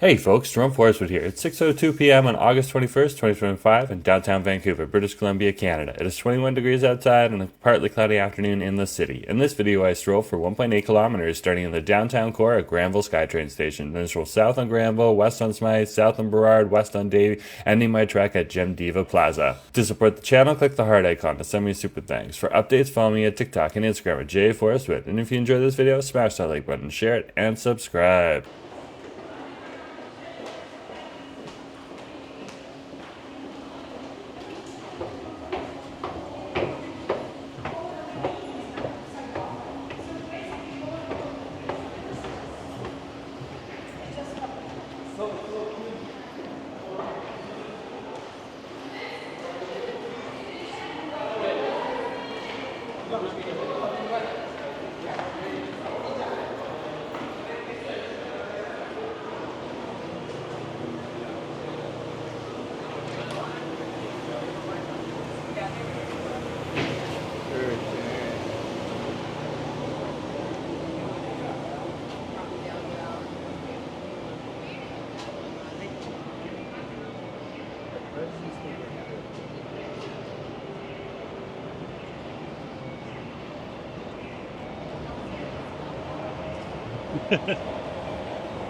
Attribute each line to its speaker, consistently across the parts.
Speaker 1: Hey folks, Jerome Forestwood here. It's 6:02 p.m. on August 21st, 2025 in downtown Vancouver, British Columbia, Canada. It is 21 degrees outside and a partly cloudy afternoon in the city. In this video, I stroll for 1.8 kilometers, starting in the downtown core at Granville SkyTrain Station. Then stroll south on Granville, west on Smythe, south on Burrard, west on Davie, ending my trek at Gem Diva Plaza. To support the channel, click the heart icon to send me a super thanks. For updates, follow me at TikTok and Instagram at jforestwood. And if you enjoyed this video, smash that like button, share it, and subscribe.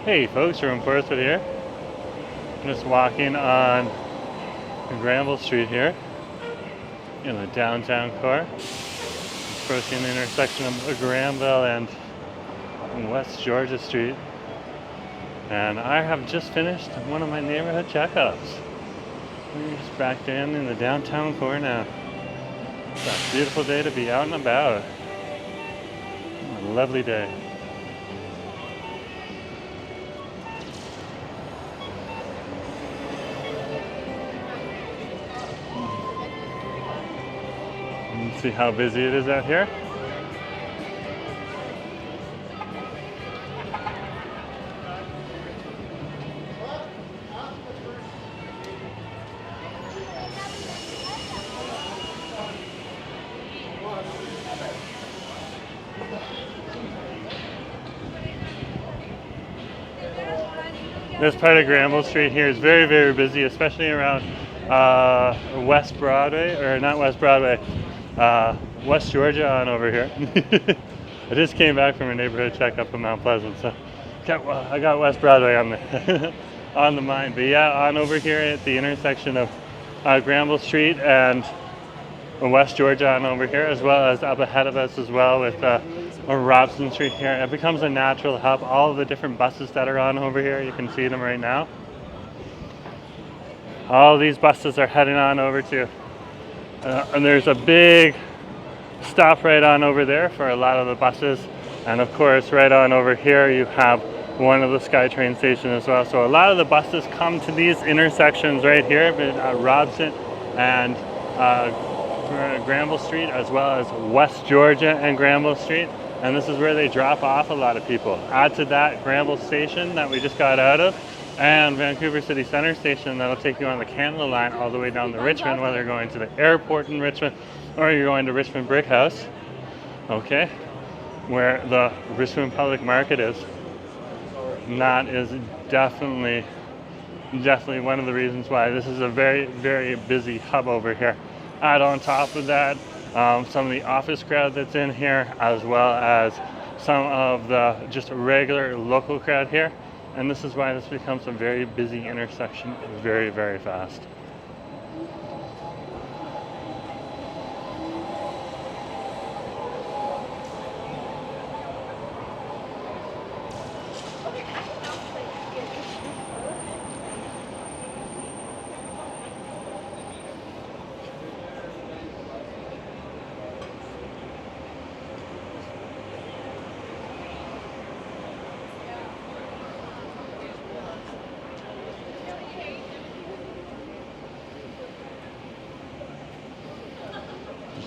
Speaker 1: Hey folks, Jerome Forestwood here. I'm just walking on Granville Street here in the downtown core, approaching the intersection of Granville and West Georgia Street. And I have just finished one of my neighborhood checkups. We're just back in the downtown core now. It's a beautiful day to be out and about. A lovely day. See how busy it is out here. This part of Granville Street here is very, very busy, especially around West Broadway, or not West Broadway, West Georgia on over here. I just came back from a neighborhood checkup in Mount Pleasant, so I got West Broadway on the on the mind. But yeah, on over here at the intersection of Granville Street and West Georgia on over here, as well as up ahead of us as well with Robson Street here. It becomes a natural hub. All of the different buses that are on over here, you can see them right now. All these buses are heading on over to, and there's a big stop right on over there for a lot of the buses. And of course, right on over here, you have one of the SkyTrain stations as well. So a lot of the buses come to these intersections right here, Robson and Granville Street, as well as West Georgia and Granville Street. And this is where they drop off a lot of people. Add to that Granville Station that we just got out of, and Vancouver City Centre Station that'll take you on the Canada line all the way down to Richmond, whether you're going to the airport in Richmond or you're going to Richmond Brick House, okay, where the Richmond Public Market is. And that is definitely one of the reasons why this is a very, very busy hub over here. Add on top of that some of the office crowd that's in here, as well as some of the just regular local crowd here. And this is why this becomes a very busy intersection very, very fast.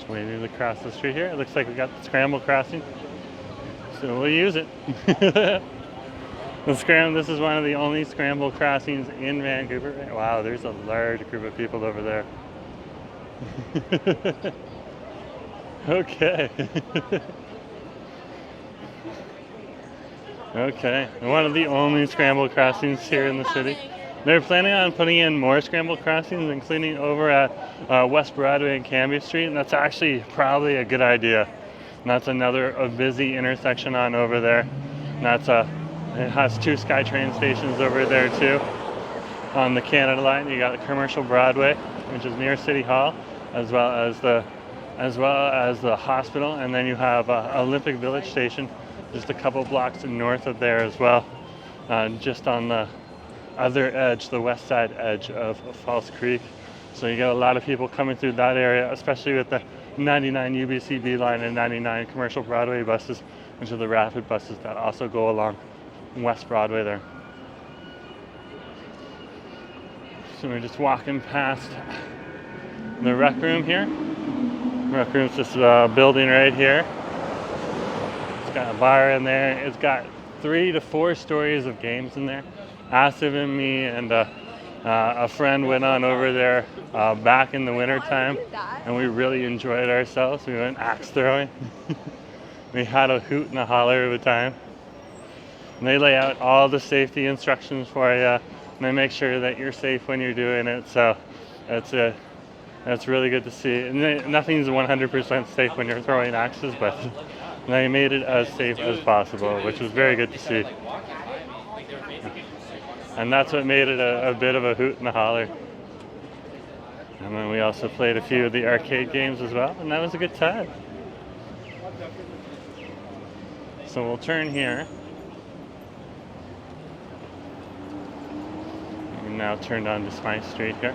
Speaker 1: Waiting to cross the street here. It looks like we got the scramble crossing, so we'll use it. This is one of the only scramble crossings in Vancouver. Wow, there's a large group of people over there. Okay. Okay, one of the only scramble crossings here in the city. They're planning on putting in more scramble crossings, including over at West Broadway and Cambie Street, and that's actually probably a good idea. And that's another busy intersection on over there. And it has two SkyTrain stations over there too. On the Canada line, you got the Commercial Broadway, which is near City Hall, as well as the hospital, and then you have Olympic Village Station, just a couple blocks north of there as well, just on the other edge, the west side edge of False Creek. So you get a lot of people coming through that area, especially with the 99 UBCB line and 99 Commercial Broadway buses, which are the rapid buses that also go along West Broadway there. So we're just walking past the rec room here. Rec room's this building right here. It's got a bar in there. It's got 3 to 4 stories of games in there. Asif and me and a friend went on over there back in the winter time, and we really enjoyed ourselves. We went axe throwing. We had a hoot and a holler of a time. And they lay out all the safety instructions for you, and they make sure that you're safe when you're doing it. So that's really good to see. And nothing's 100% safe when you're throwing axes, but they made it as safe as possible, which was very good to see. And that's what made it a bit of a hoot and a holler. And then we also played a few of the arcade games as well, and that was a good time. So we'll turn here. We're now turned on to Smythe Street here.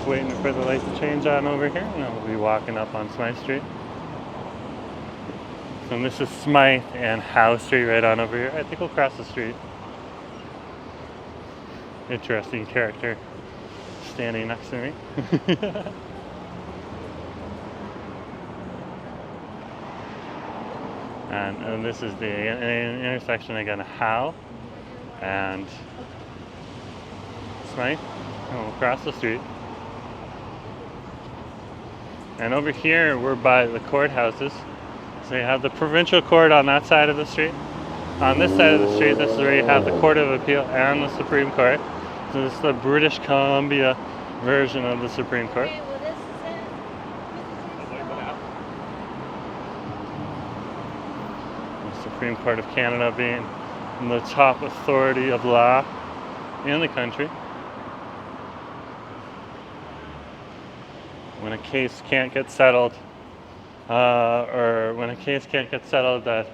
Speaker 1: Waiting for the light to change on over here, and then we'll be walking up on Smythe Street. So this is Smythe and Howe Street right on over here. I think we'll cross the street. Interesting character standing next to me. and this is the intersection again, Howe and Smythe, and we'll cross the street. And over here, we're by the courthouses. So you have the provincial court on that side of the street. On this side of the street, this is where you have the Court of Appeal and the Supreme Court. So this is the British Columbia version of the Supreme Court. The Supreme Court of Canada being the top authority of law in the country. When a case can't get settled, or when a case can't get settled at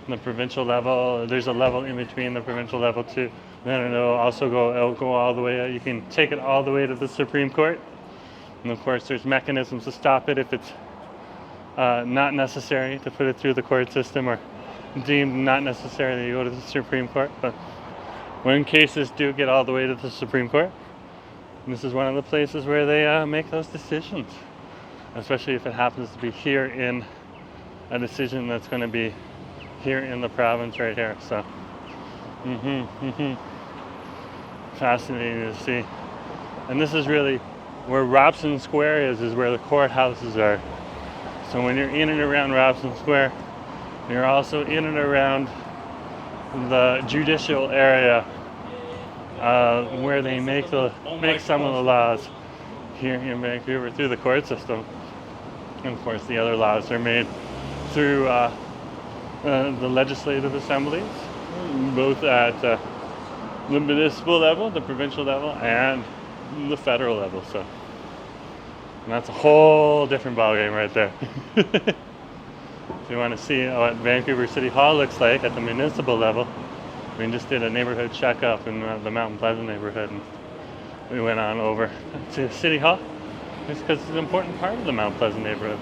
Speaker 1: the provincial level, there's a level in between the provincial level too. Then it'll go all the way. You can take it all the way to the Supreme Court, and of course, there's mechanisms to stop it if it's not necessary to put it through the court system, or deemed not necessary to go to the Supreme Court. But when cases do get all the way to the Supreme Court, this is one of the places where they make those decisions, especially if it happens to be here in a decision that's going to be here in the province right here. So, fascinating to see. And this is really where Robson Square is where the courthouses are. So when you're in and around Robson Square, you're also in and around the judicial area, where they make some of the laws here in Vancouver through the court system. And of course, the other laws are made through the legislative assemblies, both at the municipal level, the provincial level, and the federal level. So And that's a whole different ballgame right there. If you want to see what Vancouver City Hall looks like at the municipal level, we just did a neighborhood checkup in the Mountain Pleasant neighborhood, and we went on over to City Hall just because it's an important part of the Mount Pleasant neighborhood.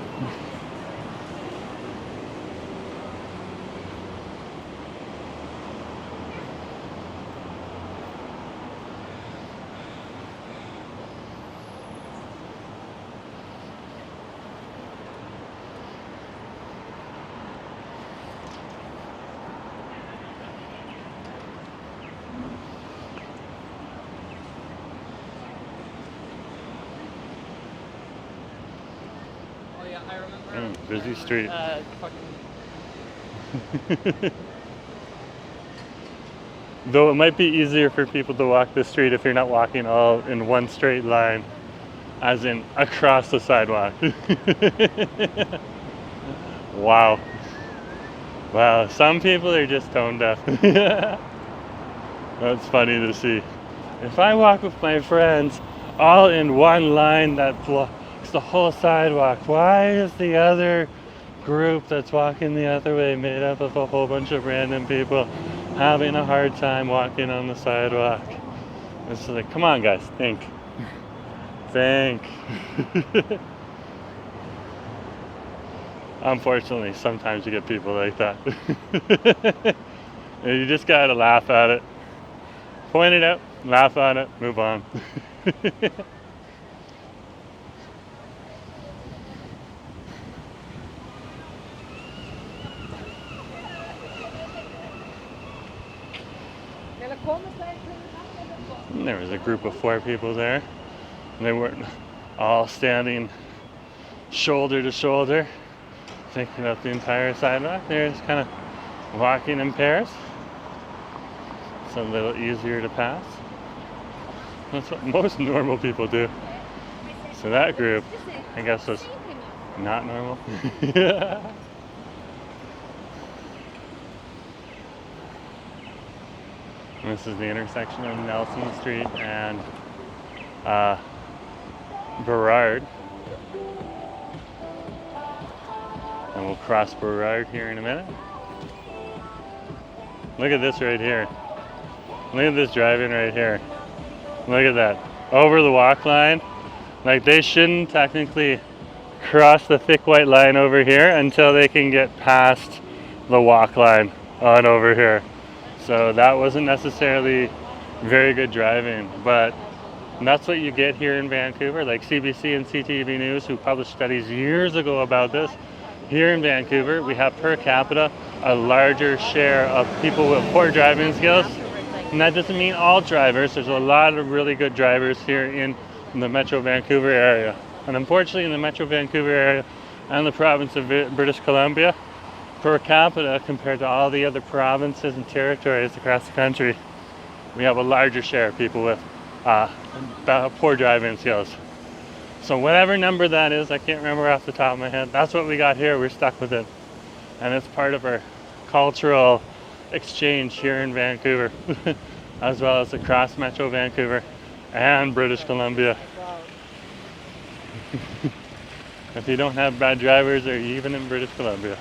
Speaker 2: I remember.
Speaker 1: Busy street. Though it might be easier for people to walk the street if you're not walking all in one straight line, as in across the sidewalk. Wow. Wow, some people are just tone deaf. That's funny to see. If I walk with my friends all in one line that blocks the whole sidewalk, why is the other group that's walking the other way made up of a whole bunch of random people having a hard time walking on the sidewalk? It's like, come on guys, think. Think. Unfortunately, sometimes you get people like that. You just gotta laugh at it. Point it out, laugh at it, move on. And there was a group of 4 people there. And they weren't all standing shoulder to shoulder, taking up the entire sidewalk. They're just kind of walking in pairs. It's a little easier to pass. That's what most normal people do. So that group, I guess, was not normal. Yeah. This is the intersection of Nelson Street and Burrard. And we'll cross Burrard here in a minute. Look at this right here. Look at this driving right here. Look at that. Over the walk line. Like, they shouldn't technically cross the thick white line over here until they can get past the walk line on over here. So that wasn't necessarily very good driving, but that's what you get here in Vancouver. Like CBC and CTV News, who published studies years ago about this. Here in Vancouver, we have per capita a larger share of people with poor driving skills. And that doesn't mean all drivers. There's a lot of really good drivers here in the Metro Vancouver area. And unfortunately, in the Metro Vancouver area and the province of British Columbia, per capita, compared to all the other provinces and territories across the country, we have a larger share of people with poor driving skills. So whatever number that is, I can't remember off the top of my head, that's what we got here. We're stuck with it. And it's part of our cultural exchange here in Vancouver, as well as across Metro Vancouver and British Columbia. If you don't have bad drivers, or even in British Columbia.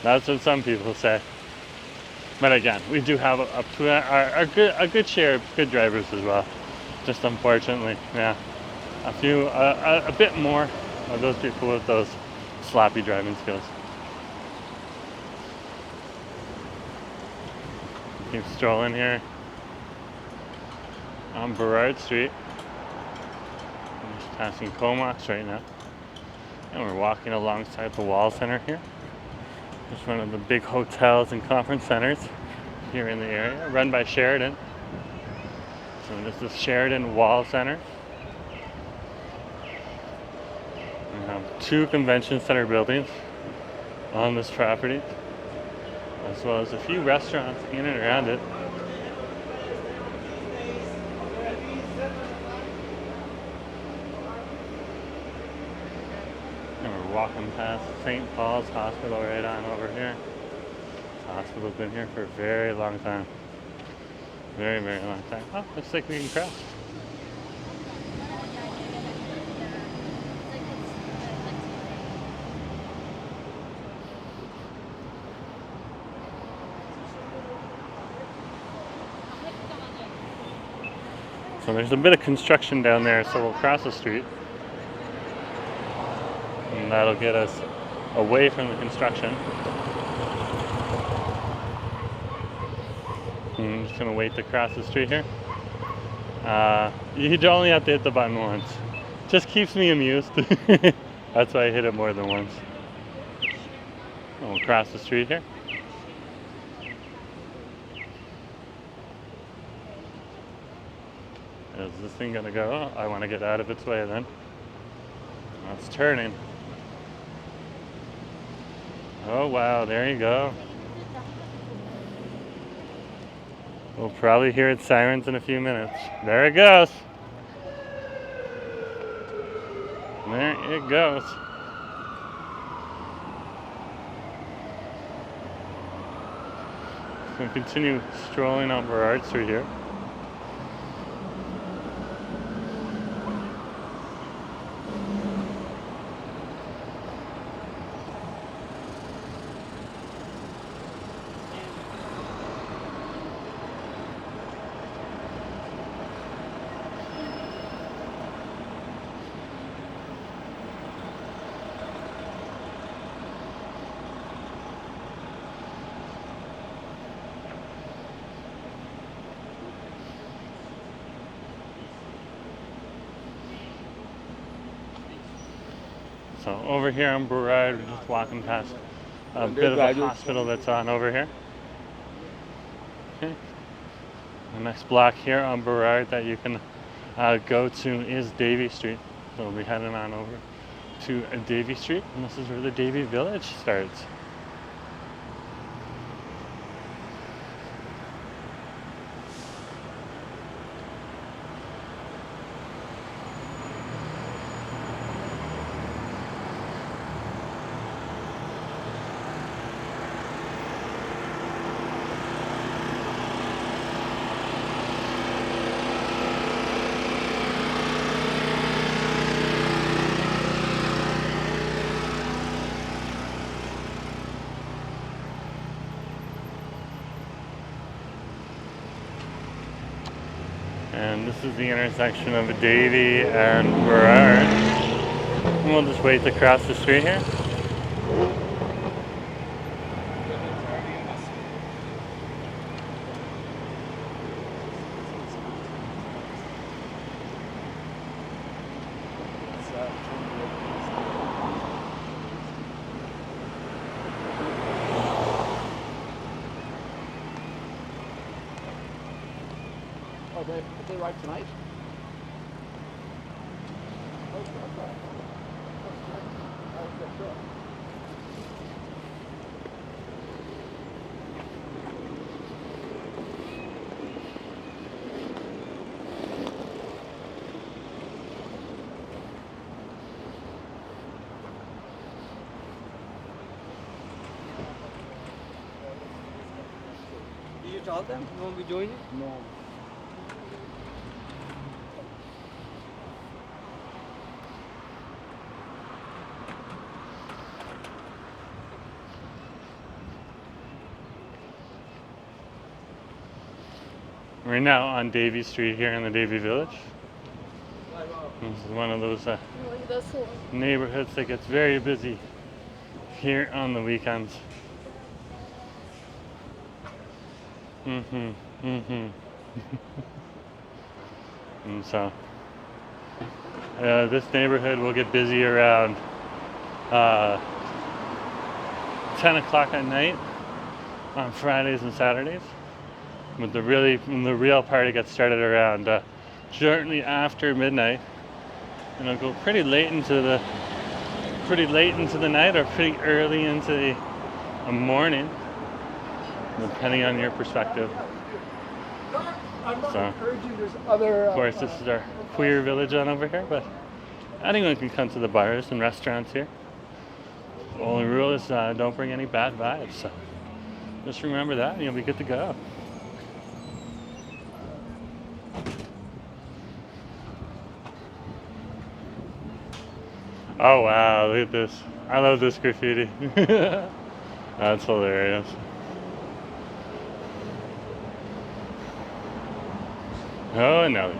Speaker 1: That's what some people say. But again, we do have a good share of good drivers as well. Just unfortunately, yeah, a bit more of those people with those sloppy driving skills. Keep strolling here on Burrard Street. I'm just passing Comox right now. And we're walking alongside the Wall Center here. It's one of the big hotels and conference centers here in the area, run by Sheridan. So this is Sheridan Wall Center. We have 2 convention center buildings on this property, as well as a few restaurants in and around it. And we're walking past St. Paul's Hospital right on over here. This hospital's been here for a very long time. Very, very long time. Oh, looks like we can cross. So there's a bit of construction down there, so we'll cross the street. And that'll get us away from the construction. I'm just gonna wait to cross the street here. You only have to hit the button once. Just keeps me amused. That's why I hit it more than once. We'll cross the street here. Is this thing gonna go? I want to get out of its way then. It's turning. Oh wow, there you go. We'll probably hear its sirens in a few minutes. There it goes. There it goes. So we'll continue strolling up Burrard Street here. So over here on Burrard, we're just walking past a bit of a hospital that's on over here. Okay. The next block here on Burrard that you can go to is Davie Street. So we'll be heading on over to Davie Street, and this is where the Davie Village starts. And this is the intersection of Davie and Burrard. And we'll just wait to cross the street here.
Speaker 2: Did they arrive tonight?
Speaker 3: Did you tell them you won't be doing it?
Speaker 2: No.
Speaker 1: We're now on Davie Street here in the Davie Village. This is one of those neighborhoods that gets very busy here on the weekends. And so this neighborhood will get busy around 10 o'clock at night on Fridays and Saturdays. But the real party gets started around shortly after midnight, and it'll go pretty late into the night or pretty early into the morning, depending on your perspective. So, of course, this is our queer village on over here, but anyone can come to the bars and restaurants here. The only rule is don't bring any bad vibes. So just remember that, and you'll be good to go. Oh wow, look at this. I love this graffiti. That's hilarious. Oh no.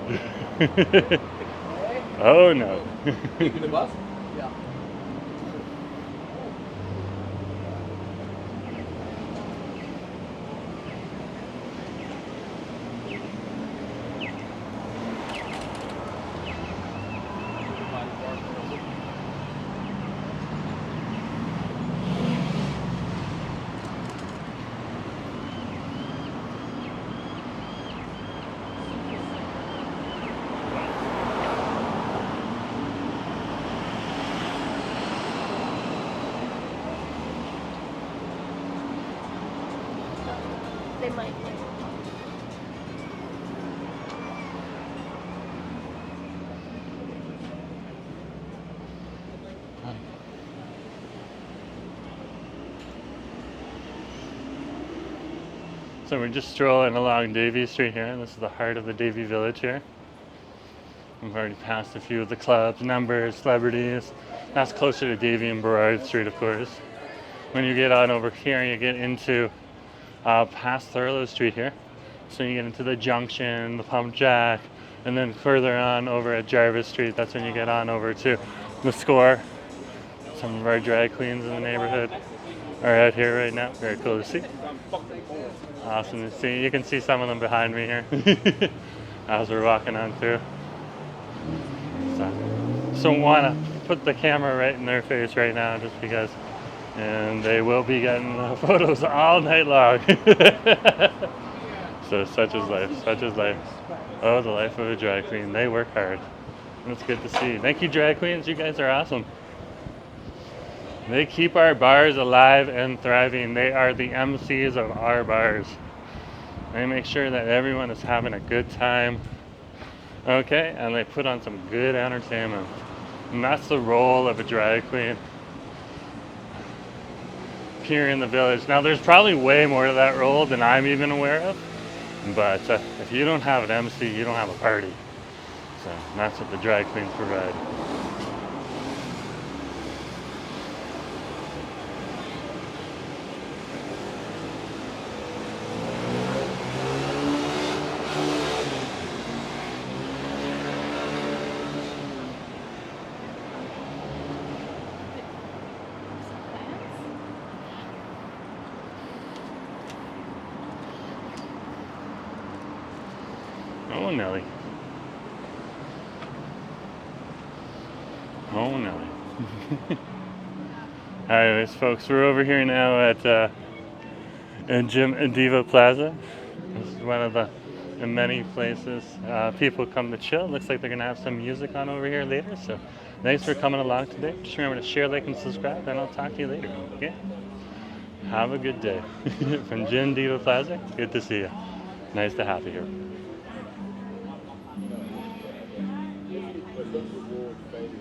Speaker 2: Hey,
Speaker 1: Oh no.
Speaker 3: Taking the bus?
Speaker 2: yeah.
Speaker 4: They might.
Speaker 1: So we're just strolling along Davie Street here, and this is the heart of the Davie Village here. We've already passed a few of the clubs, numbers, celebrities. That's closer to Davie and Burrard Street, of course. When you get on over here, you get into past Thurlow Street here. So you get into the Junction, the Pump Jack, and then further on over at Jarvis Street, that's when you get on over to the Score. Some of our drag queens in the neighborhood are out here right now. Very cool to see. Awesome to see. You can see some of them behind me here as we're walking on through. So want to put the camera right in their face right now just because, and they will be getting photos all night long. So such is life, such is life. Oh, the life of a drag queen. They work hard. It's good to see. Thank you, drag queens. You guys are awesome. They keep our bars alive and thriving. They are the MCs of our bars. They make sure that everyone is having a good time. Okay, and they put on some good entertainment. And that's the role of a drag queen here in the village. Now, there's probably way more to that role than I'm even aware of. But if you don't have an MC, you don't have a party. So that's what the drag queens provide. Oh, Nelly. Oh, Nelly. Anyways, folks, we're over here now at Gym Diva Plaza. This is one of the many places people come to chill. Looks like they're going to have some music on over here later. So thanks for coming along today. Just remember to share, like, and subscribe, and I'll talk to you later. Okay? Have a good day. From Gym Diva Plaza, good to see you. Nice to have you here.
Speaker 2: But look, the wall, baby,